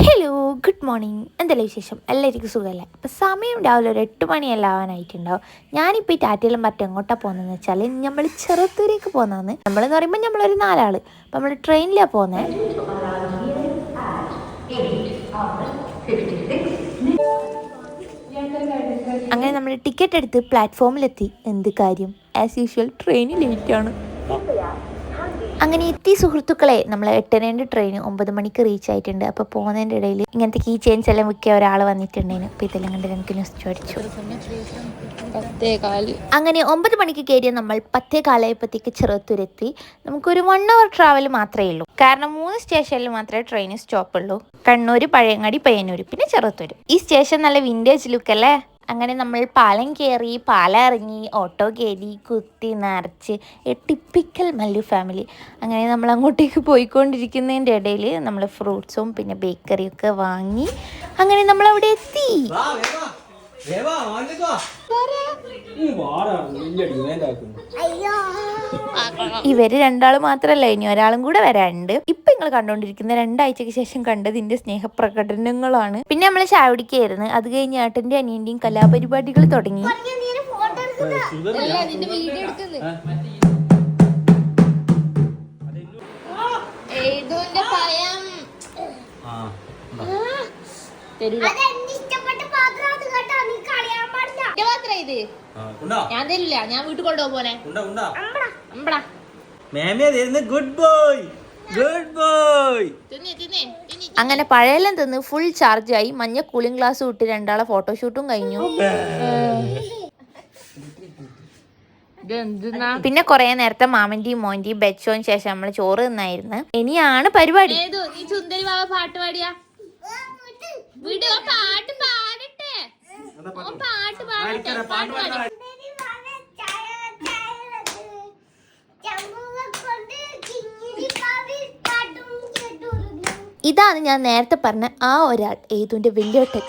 Hello, good morning. എന്തെല്ലാം വിശേഷം? എല്ലാവർക്കും സുഖമല്ലേ? അപ്പോൾ സമയം രാവിലെ ഒരു 8 മണിയെല്ലാം ആവാനായിട്ടുണ്ടാവും. ഞാനിപ്പോൾ ഈ ടാറ്റയിലും മറ്റും എങ്ങോട്ടാണ് പോകുന്നതെന്ന് വെച്ചാൽ നമ്മൾ ചെറുത്തൂരേക്ക് പോകുന്നതാണ്. നമ്മളെന്ന് പറയുമ്പോൾ നമ്മളൊരു 4 ആൾ. അപ്പോൾ നമ്മൾ ട്രെയിനിലാണ് പോകുന്നത്. അങ്ങനെ നമ്മൾ ടിക്കറ്റ് എടുത്ത് പ്ലാറ്റ്ഫോമിലെത്തി. എന്ത് കാര്യം, ആസ് യൂഷ്വൽ ട്രെയിൻ ലേറ്റാണ്. അങ്ങനെ എത്തി സുഹൃത്തുക്കളെ. നമ്മൾ 8:30 ട്രെയിൻ 9 മണിക്ക് റീച്ച് ആയിട്ടുണ്ട്. അപ്പോൾ പോകുന്നതിൻ്റെ ഇടയിൽ ഇങ്ങനത്തെ കീ ചെയിൻസ് എല്ലാം വിൽക്കുക ഒരാൾ വന്നിട്ടുണ്ടായിരുന്നു. അപ്പോൾ ഇതെല്ലാം കണ്ട് എനിക്ക് ന്യൂസ് അടിച്ചു. അങ്ങനെ 9 മണിക്ക് കയറിയ നമ്മൾ 10:15 ചെറുത്തൂരെത്തി. നമുക്കൊരു 1 അവർ ട്രാവൽ മാത്രമേ ഉള്ളൂ. കാരണം 3 സ്റ്റേഷനിൽ മാത്രമേ ട്രെയിൻ സ്റ്റോപ്പ് ഉള്ളൂ. കണ്ണൂർ, പഴയങ്ങാടി, പയ്യന്നൂർ, പിന്നെ ചെറുത്തൂർ. ഈ സ്റ്റേഷൻ നല്ല വിൻറ്റേജ് ലുക്ക് അല്ലേ? അങ്ങനെ നമ്മൾ പാലം കയറി, പാലം ഇറങ്ങി, ഓട്ടോ കയറി, കുത്തി നിറച്ച് ടിപ്പിക്കൽ മല്ലു ഫാമിലി. അങ്ങനെ നമ്മൾ അങ്ങോട്ടേക്ക് പോയിക്കൊണ്ടിരിക്കുന്നതിൻ്റെ ഇടയിൽ നമ്മൾ ഫ്രൂട്ട്സും പിന്നെ ബേക്കറിയൊക്കെ വാങ്ങി അങ്ങനെ നമ്മൾ അവിടെ എത്തി. ഇവര് 2 ആൾ മാത്രല്ല, ഇനി ഒരാളും കൂടെ വരാനുണ്ട്. ഇപ്പൊ നിങ്ങൾ കണ്ടോണ്ടിരിക്കുന്ന 2 ആഴ്ചക്ക് ശേഷം കണ്ടതിന്റെ സ്നേഹപ്രകടനങ്ങളാണ്. പിന്നെ നമ്മൾ ചായ കുടിക്കായിരുന്നു. അത് കഴിഞ്ഞ് ഏട്ടന്റെ അനിയന്റെയും കലാപരിപാടികൾ തുടങ്ങി. ഞാൻ തരില്ല, ഞാൻ വീട്ടിൽ കൊണ്ടുപോകും. അങ്ങനെ പഴയെല്ലാം തിന്ന് ഫുൾ ചാർജായി. മഞ്ഞ കൂളിംഗ് ഗ്ലാസ് വിട്ട് 2 ആളെ ഫോട്ടോഷൂട്ടും കഴിഞ്ഞു. പിന്നെ കുറെ നേരത്തെ മാമന്റെയും മോന്റെയും ബെച്ചോന് ശേഷം നമ്മള് ചോറ് തിന്നായിരുന്നു. ഇനിയാണ് പരിപാടി. ഇതാണ് ഞാൻ നേരത്തെ പറഞ്ഞ ആ ഒരാൾ, ഏതുന്റെ വലിയോട്ടൻ.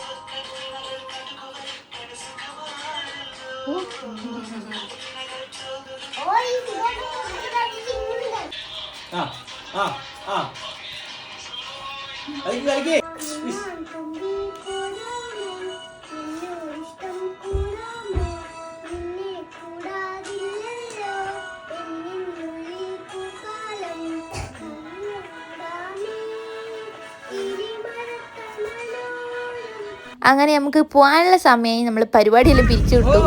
അങ്ങനെ നമുക്ക് പോകാനുള്ള സമയമായി. നമ്മൾ പരിപാടിയെല്ലാം പിരിച്ചു വിട്ടു.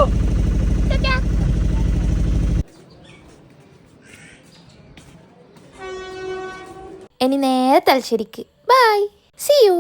ഇനി നേരെ തലശ്ശേരിക്ക്. By, see you.